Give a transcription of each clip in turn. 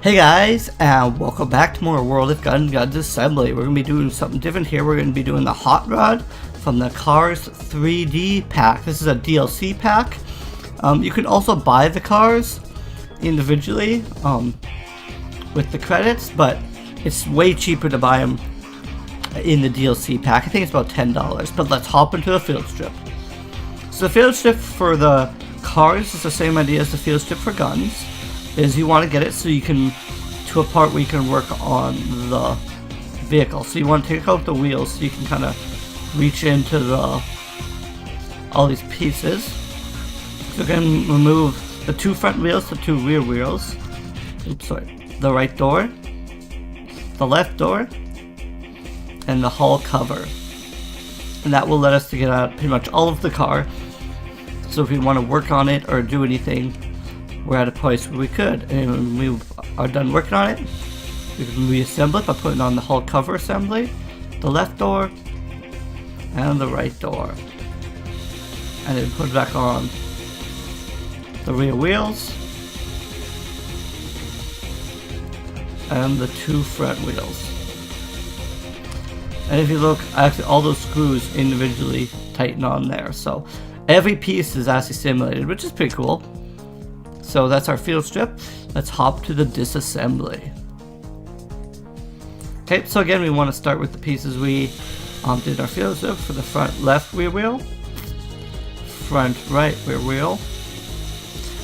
Hey guys, and welcome back to more World of Guns Assembly. We're going to be doing something different here. We're going to be doing the Hot Rod from the Cars 3D pack. This is a DLC pack. You can also buy the cars individually with the credits, but it's way cheaper to buy them in the DLC pack. I think it's about $10, but let's hop into the field strip. So the field strip for the cars is the same idea as the field strip for guns. Is you want to get it so you can to a part where you can work on the vehicle. So you want to take out the wheels so you can kind of reach into all these pieces. So you can remove the two front wheels, the two rear wheels. Oops, sorry. The right door, the left door, and the hull cover. And that will let us to get out pretty much all of the car. So if we want to work on it or do anything, we're at a place where we could, and when we are done working on it, we can reassemble it by putting on the hull cover assembly, the left door, and the right door, and then put it back on the rear wheels, and the two front wheels. And if you look, actually all those screws individually tighten on there, so every piece is actually simulated, which is pretty cool. So that's our field strip. Let's hop to the disassembly. Okay, so again we want to start with the pieces we did our field strip for the front left rear wheel, front right rear wheel,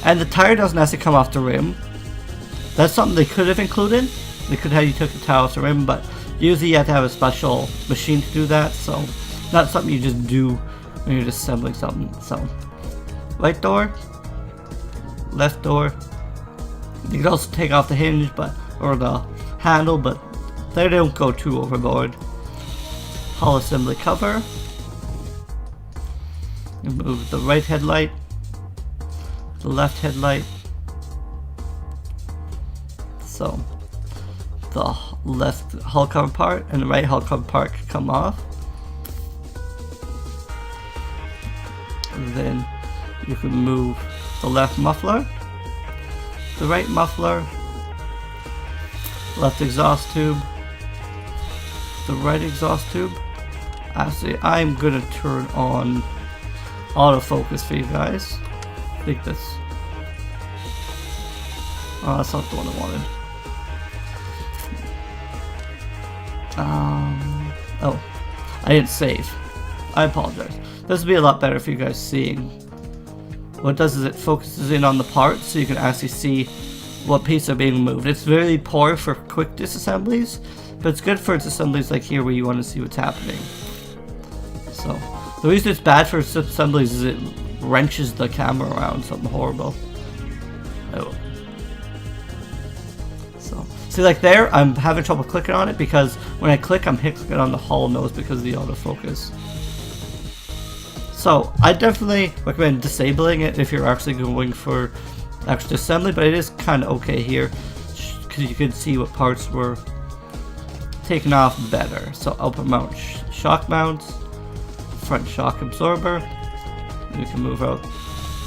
and the tire doesn't actually come off the rim. That's something they could have included. They could have you took the tire off the rim, but usually you have to have a special machine to do that, so not something you just do when you're just assembling something. So right door, left door. You can also take off the hinge, or the handle, but they don't go too overboard. Hull assembly cover. Remove the right headlight, the left headlight. So the left hull cover part and the right hull cover part can come off. And then you can move the left muffler, the right muffler, left exhaust tube, the right exhaust tube. Actually, I'm gonna turn on autofocus for you guys. I think that's that's not the one I wanted. Oh, I didn't save. I apologize. This would be a lot better for you guys seeing. What it does is it focuses in on the parts so you can actually see what pieces are being moved. It's very poor for quick disassemblies, but it's good for assemblies like here where you want to see what's happening. So the reason it's bad for assemblies is it wrenches the camera around, something horrible. Oh. So see, like there, I'm having trouble clicking on it because when I click, I'm clicking on the hull nose because of the autofocus. So I definitely recommend disabling it if you're actually going for extra assembly, but it is kind of okay here because you can see what parts were taken off better. So upper mount shock mounts, front shock absorber. We can move out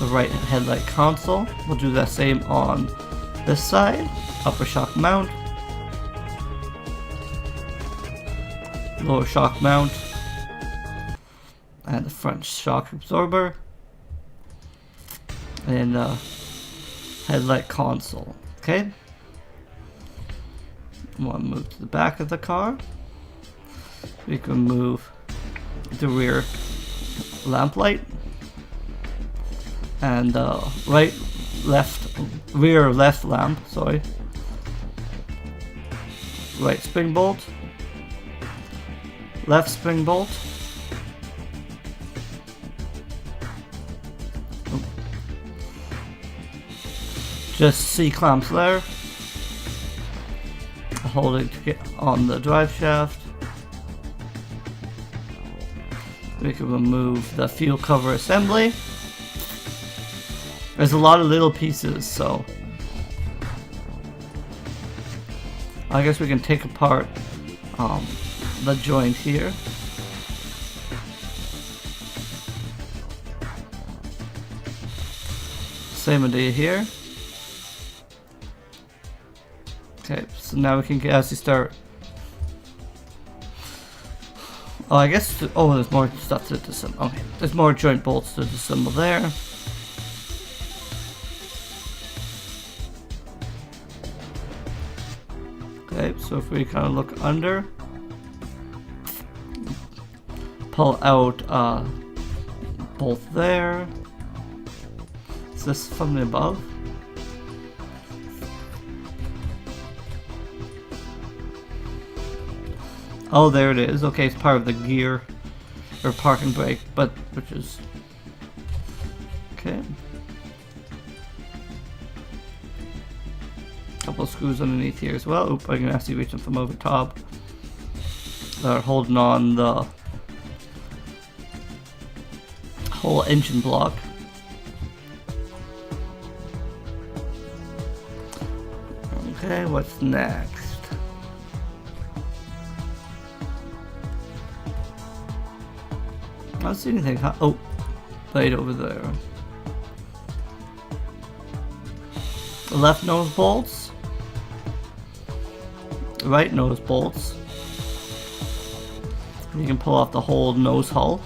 the right headlight console. We'll do the same on this side. Upper shock mount, lower shock mount, and the front shock absorber, and the headlight console. Okay, we'll move to the back of the car. We can move the rear lamp light and rear left lamp. Sorry, right spring bolt, left spring bolt. Just C-clamps there, holding to get on the drive shaft. We can remove the fuel cover assembly. There's a lot of little pieces, so I guess we can take apart the joint here. Same idea here. Okay, so now we can actually start. Oh, I guess. Oh, there's more stuff to disassemble. Okay, there's more joint bolts to disassemble there. Okay, so if we kind of look under, pull out bolt there. Is this from the above? Oh, there it is. Okay, it's part of the gear or parking brake, but which is okay. Couple of screws underneath here as well. Oop, I can actually reach them from over top. They're holding on the whole engine block. Okay, what's next? I don't see anything. Oh, right over there. The left nose bolts. The right nose bolts. You can pull off the whole nose hull.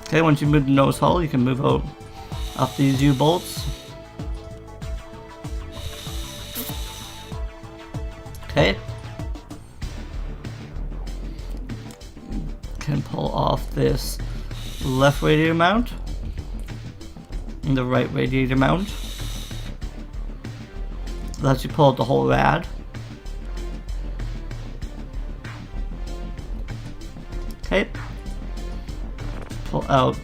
Okay, once you move the nose hull, you can move out off these U-bolts. Okay. Can pull off this left radiator mount and the right radiator mount. Lets you pull out the whole rad. Okay. Pull out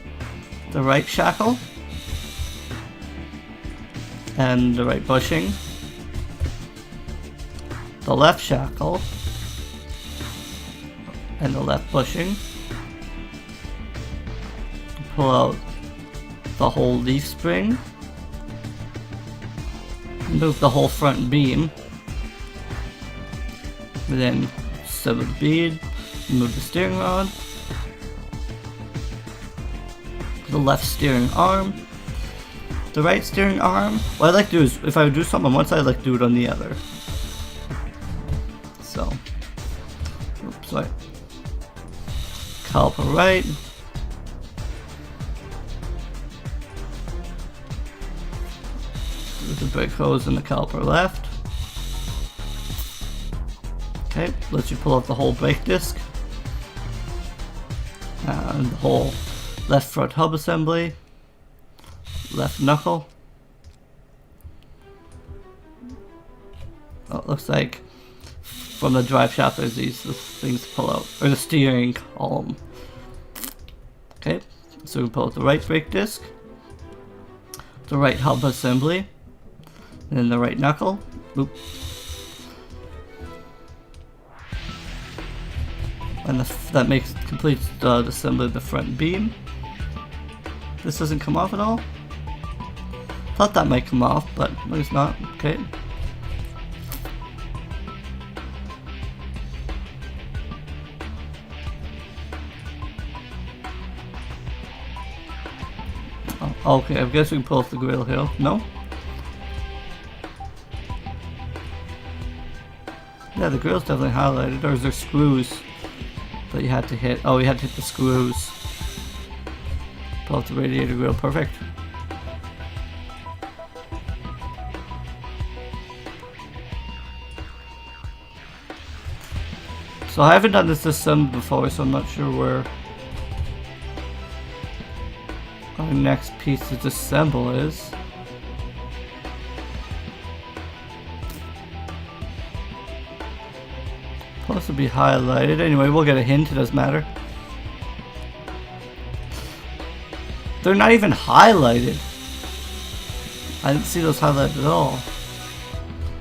the right shackle and the right bushing. The left shackle and the left bushing. Pull out the whole leaf spring. Move the whole front beam. And then sever the bead. Move the steering rod. The left steering arm. The right steering arm. What I like to do is, if I would do something on one side, I like to do it on the other. So, oops, sorry. Caliper right. There's the brake hose and the caliper left. Okay, lets you pull out the whole brake disc. And the whole left front hub assembly. Left knuckle. Oh, it looks like from the drive shaft there's these things to pull out. Or the steering column. Okay, so we pull out the right brake disc. The right hub assembly. And then the right knuckle. Oop. And that completes the assembly of the front beam. This doesn't come off at all. Thought that might come off, but no, it's not. Okay. Oh, okay, I guess we can pull off the grill here. No? Yeah, the grill's definitely highlighted. Or is there screws that you had to hit? Oh, you had to hit the screws. Pull out the radiator grill. Perfect. So I haven't done this assembly before, so I'm not sure where our next piece to disassemble is. Supposed to be highlighted. Anyway, we'll get a hint, it doesn't matter. They're not even highlighted. I didn't see those highlighted at all.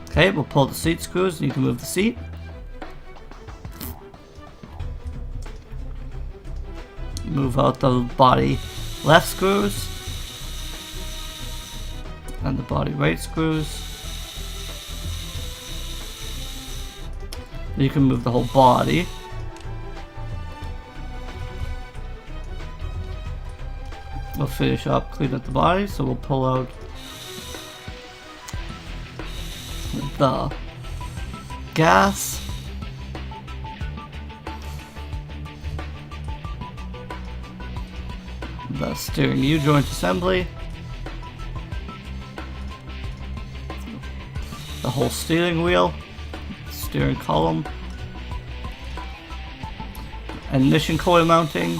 Okay, we'll pull the seat screws and you can move the seat. Move out the body left screws and the body right screws. You can move the whole body. We'll finish up, clean up the body, so we'll pull out the gas. The steering U-joint assembly. The whole steering wheel. Steering column. Ignition coil mounting.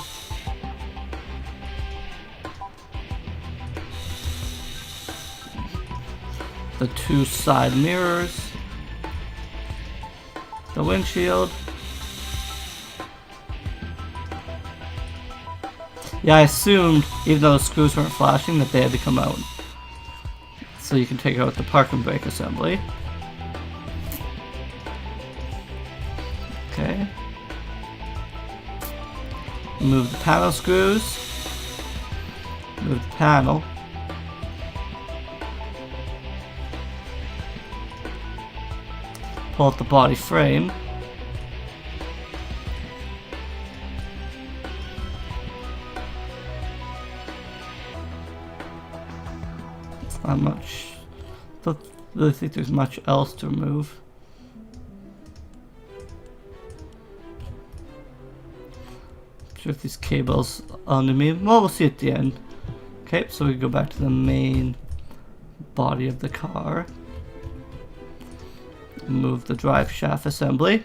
The 2 side mirrors. The windshield. Yeah, I assumed, even though the screws weren't flashing, that they had to come out. So you can take out the parking brake assembly. Okay. Move the panel screws. Move the panel. Pull out the body frame. Not much. Don't really think there's much else to remove. Sure if these cables under me. Well, we'll see at the end. Okay, so we go back to the main body of the car. Move the drive shaft assembly.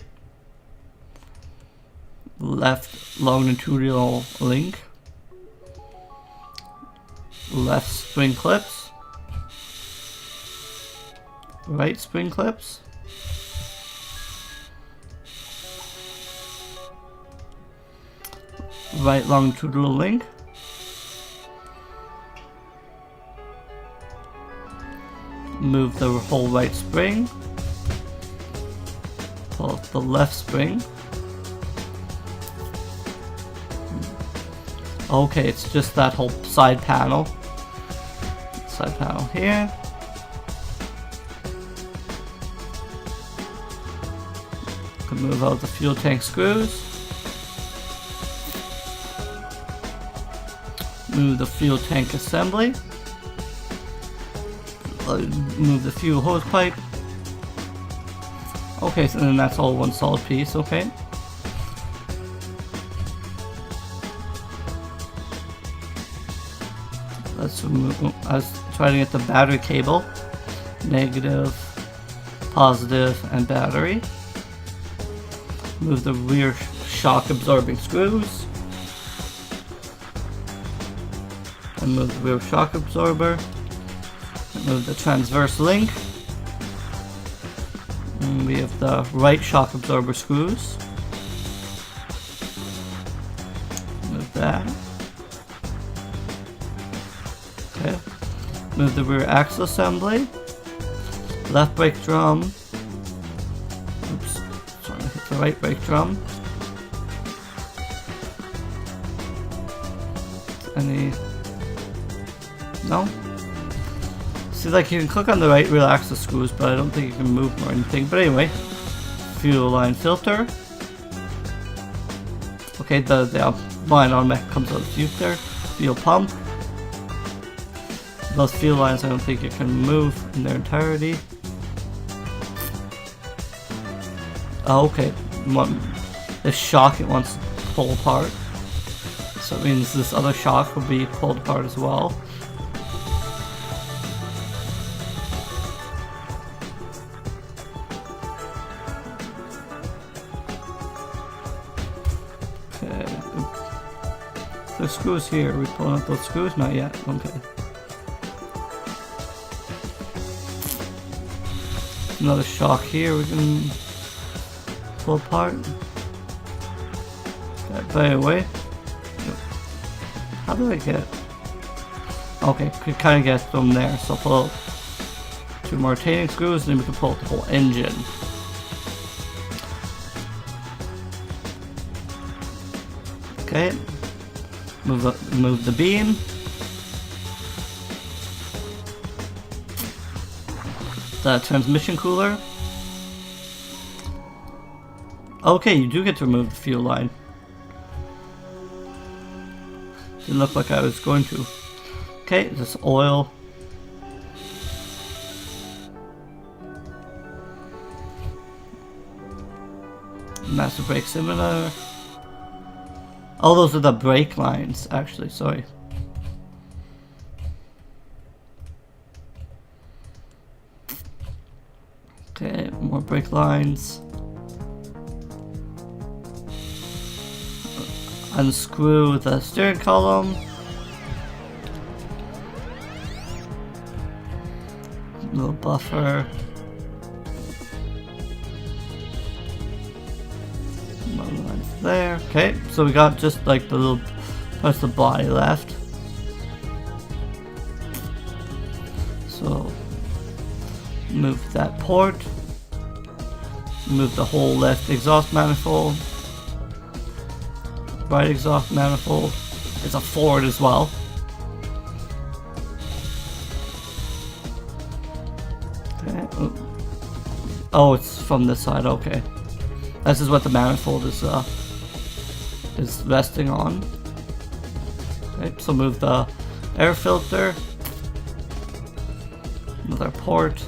Left longitudinal link. Left spring clips. Right spring clips. Right longitudinal link. Move the whole right spring. Pull out the left spring. Okay, it's just that whole side panel. Side panel here. Can move out the fuel tank screws. Move the fuel tank assembly. Move the fuel hose pipe. Okay, so then that's all one solid piece, okay. Let's remove, I was trying to get the battery cable. Negative, positive, and battery. Move the rear shock absorbing screws. And move the rear shock absorber. And move the transverse link. And we have the right shock absorber screws. Move that. Okay. Move the rear axle assembly. Left brake drum. Oops. Trying to hit the right brake drum. Any... No? See, like, you can click on the right rear axle screws, but I don't think you can move them or anything. But anyway, fuel line filter. Okay, the line automatic comes out of the filter. Fuel pump. Those fuel lines I don't think you can move in their entirety. Oh, okay. This shock it wants to pull apart. So it means this other shock will be pulled apart as well. The screws here, are we pulling out those screws? Not yet, okay. Another shock here we can pull apart. That by the way. How do I get? Okay, could kind of get from there, so I'll pull out 2 more retaining screws and then we can pull out the whole engine. Okay. Move the beam. The transmission cooler. Okay, you do get to remove the fuel line. Didn't look like I was going to. Okay, this oil. Master brake cylinder. Oh, those are the brake lines, actually, sorry. Okay, more brake lines. Unscrew the steering column. Little buffer. There. Okay, so we got just like the little parts of the body left. So move that port. Move the whole left exhaust manifold. Right exhaust manifold. It's a Ford as well. Okay. Oh, it's from this side. Okay. This is what the manifold is resting on. Okay, so move the air filter. Another port.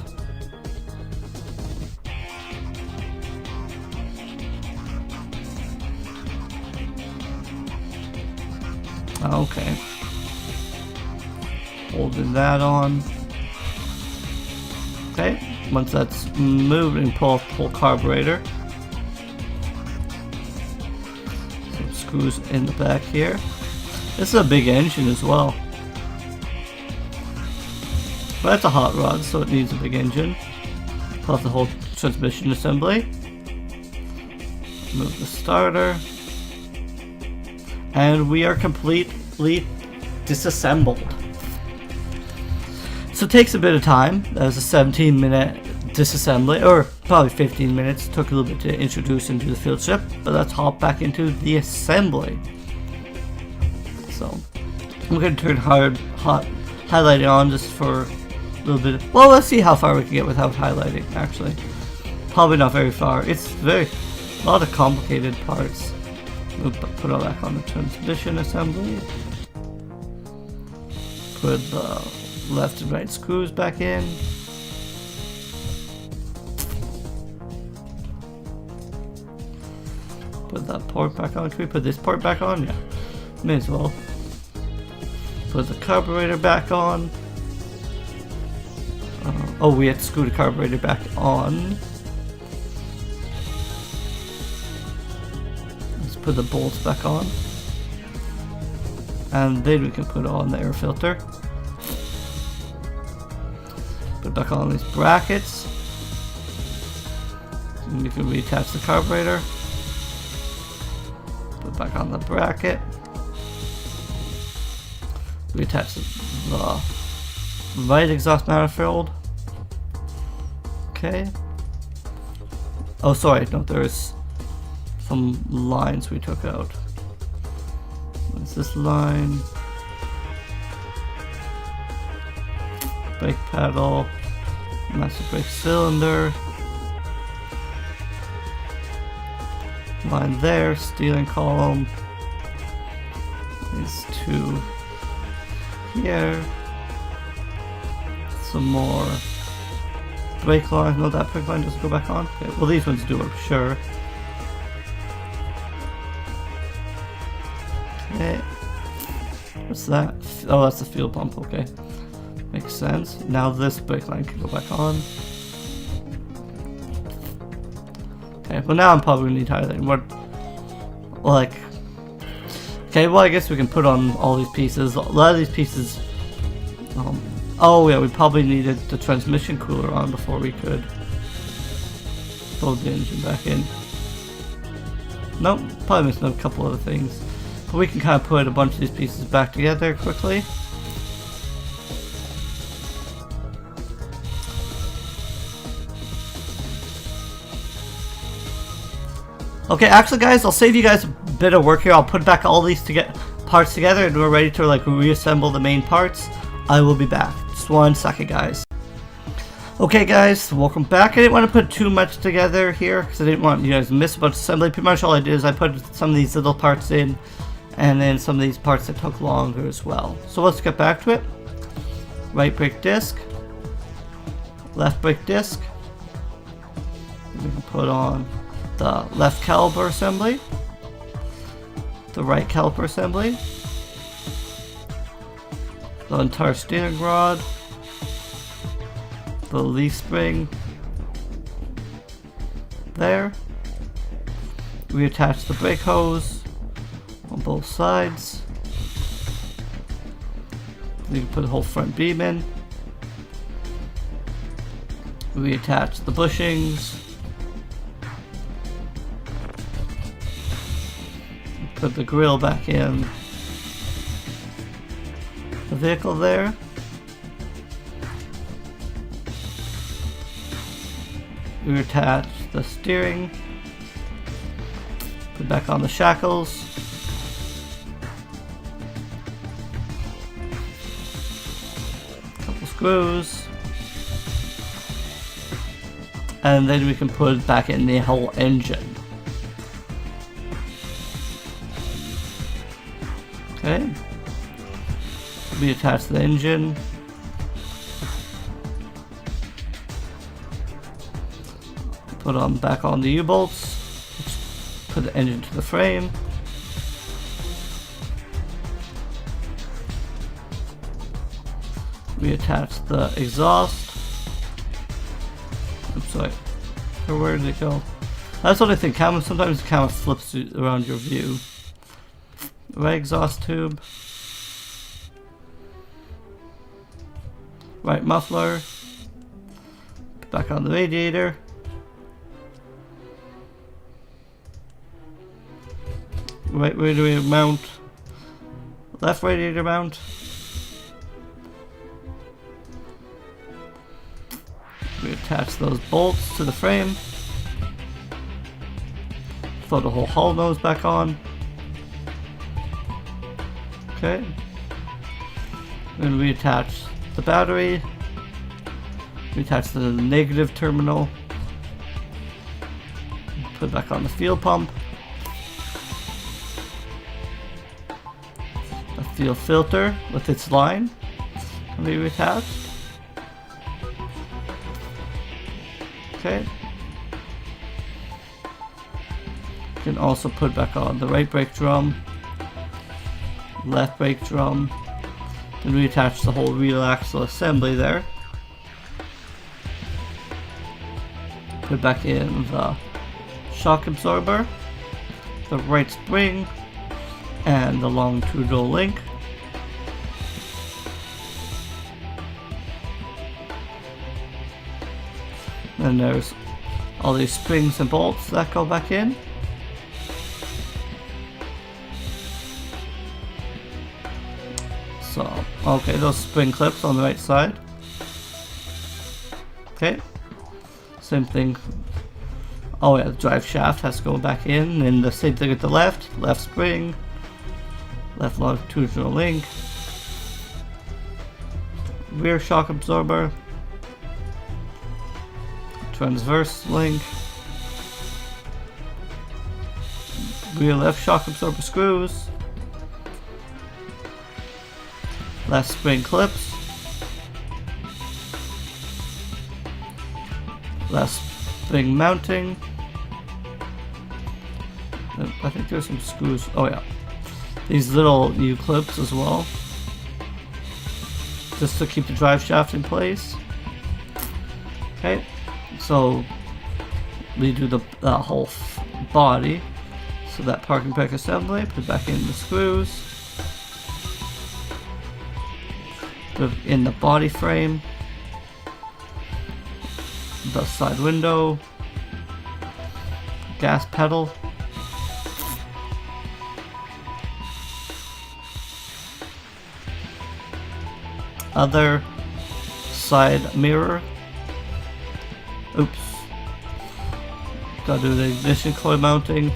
Okay. Holding that on. Okay, once that's moved, and pull off the whole carburetor. Some screws in the back here. This is a big engine as well. But it's a hot rod, so it needs a big engine. Pull off the whole transmission assembly. Move the starter. And we are completely disassembled. So it takes a bit of time. That was a 17-minute disassembly, or probably 15 minutes. Took a little bit to introduce into the field trip, but let's hop back into the assembly. So I'm going to turn hot highlighting on just for a little bit. Well, let's see how far we can get without highlighting. Actually, probably not very far. It's a lot of complicated parts. We'll put all back on the transmission assembly. Put the left and right screws back in. Put that port back on. Can we put this port back on? Yeah, may as well. Put the carburetor back on. Oh, we had to screw the carburetor back on. Let's put the bolts back on. And then we can put on the air filter. Put back on these brackets. And you can reattach the carburetor. Put back on the bracket. Reattach the right exhaust manifold. Okay. Oh, sorry. No, there's some lines we took out. What's this line? Brake pedal. Master brake cylinder. Line there. Steering column. These two here. Some more brake line. No, that brake line doesn't go back on. Okay, well, these ones do, I'm sure. Okay. What's that? Oh, that's the fuel pump. Okay. Makes sense. Now this brake line can go back on. Okay, well now I'm probably gonna need highlighting. What? Like. Okay, well I guess we can put on all these pieces. A lot of these pieces. Oh yeah, we probably needed the transmission cooler on before we could load the engine back in. Nope, probably missing a couple other things. But we can kind of put a bunch of these pieces back together quickly. Okay, actually guys, I'll save you guys a bit of work here. I'll put back all these parts together and we're ready to like reassemble the main parts. I will be back. Just 1 second, guys. Okay guys, welcome back. I didn't want to put too much together here because I didn't want you guys to miss a bunch of assembly. Pretty much all I did is I put some of these little parts in and then some of these parts that took longer as well. So let's get back to it. Right brake disc. Left brake disc. We can put on the left caliper assembly, the right caliper assembly, the entire steering rod, the leaf spring there. Reattach the brake hose on both sides. You can put the whole front beam in. Reattach the bushings. Put the grill back in the vehicle there. Reattach the steering. Put back on the shackles. Couple screws. And then we can put back in the whole engine. Okay. Reattach the engine. Put on back on the U-bolts. Put the engine to the frame. Reattach the exhaust. I'm sorry. Where did it go? That's what I think. Sometimes the camera flips around your view. Right exhaust tube. Right muffler. Back on the radiator. Right radiator mount. Left radiator mount. Reattach those bolts to the frame. Throw the whole hull nose back on. Okay. Then reattach the battery. Reattach the negative terminal. Put it back on the fuel pump. A fuel filter with its line can be reattached. Okay. You can also put back on the right brake drum, left brake drum, then reattach the whole rear axle assembly there. Put back in the shock absorber, the right spring, and the longitudinal link. Then there's all these springs and bolts that go back in. So, okay, those spring clips on the right side. Okay, same thing. Oh yeah, the drive shaft has to go back in, and the same thing at the left. Left spring, left longitudinal link, rear shock absorber, transverse link, rear left shock absorber screws, left spring clips, left spring mounting. I think there's some screws. Oh yeah, these little U clips as well, just to keep the drive shaft in place. Okay. So we do the whole body. So that parking brake assembly, put back in the screws, put in the body frame, the side window, gas pedal, other side mirror. Oops. Gotta do the ignition coil mounting,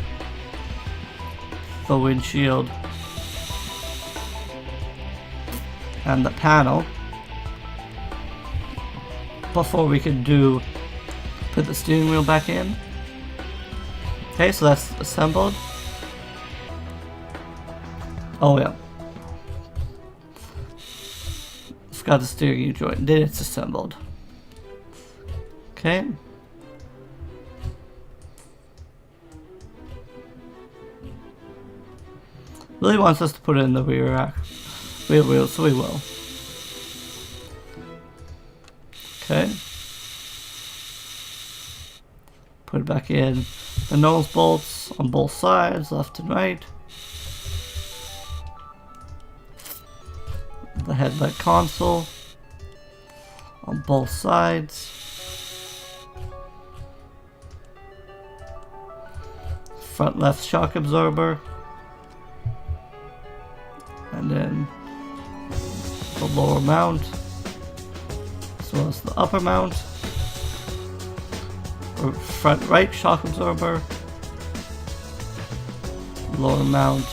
the windshield, and the panel before we can put the steering wheel back in. Okay, so that's assembled. Oh yeah. Forgot the steering joint. Then it's assembled. Okay. Really wants us to put it in the rear wheel, so we will. Okay. Put it back in. The nose bolts on both sides, left and right. The headlight console on both sides. Front left shock absorber. And then the lower mount, as well as the upper mount. Or front right shock absorber. Lower mount,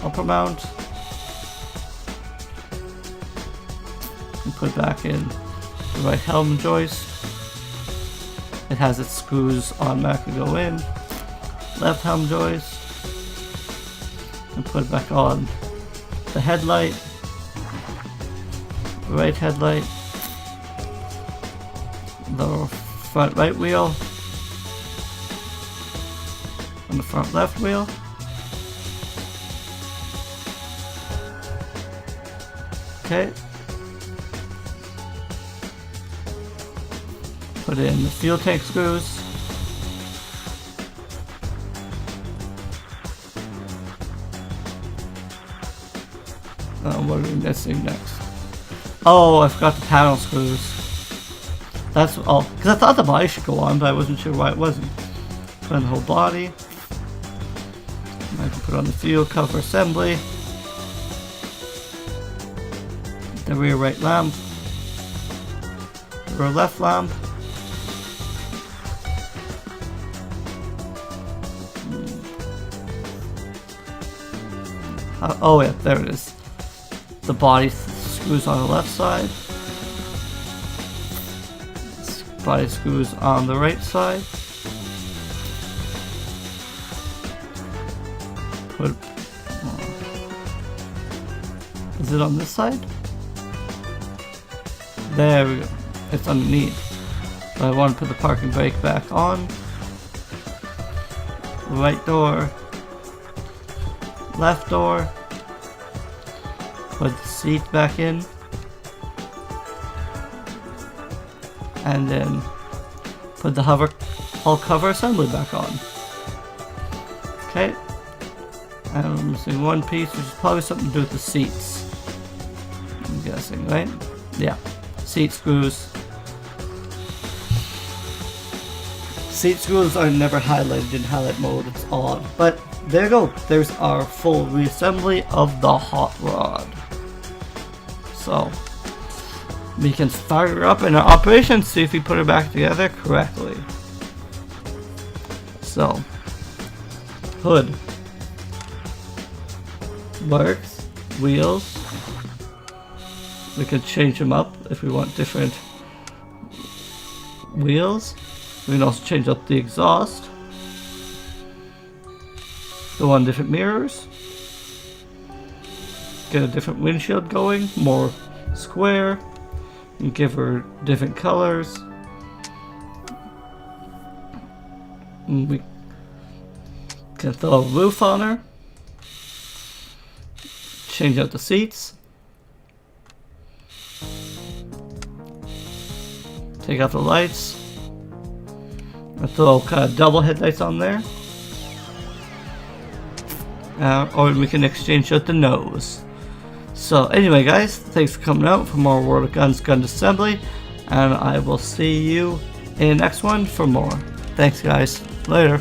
upper mount. And put it back in the right helm joist. It has its screws automatically go in. Left helm joist. And put it back on the headlight. Right headlight. The front right wheel. And the front left wheel. Okay. Put in the fuel tank screws. What are we missing next? Oh, I forgot the panel screws. That's all. Because I thought the body should go on, but I wasn't sure why it wasn't. Put on the whole body. I can put on the fuel cover assembly. The rear right lamp. The rear left lamp. Oh yeah, there it is. The body screws on the left side. Body screws on the right side. Put. Is it on this side? There we go. It's underneath. But I want to put the parking brake back on. Right door. Left door. Put the seat back in. And then put the hull cover assembly back on. Okay. And I'm missing one piece, which is probably something to do with the seats. I'm guessing, right? Yeah. Seat screws. Seat screws are never highlighted in highlight mode, it's odd. But there you go. There's our full reassembly of the hot rod. So we can fire her up in our operation, see if we put it back together correctly. So, hood works, wheels. We can change them up if we want different wheels. We can also change up the exhaust. Go on different mirrors. Get a different windshield going, more square. And give her different colors. And we can throw a roof on her. Change out the seats. Take out the lights. I throw kind of double headlights on there. Or we can exchange out the nose. So anyway guys, thanks for coming out for more World of Guns Gun Assembly, and I will see you in the next one for more. Thanks guys, later.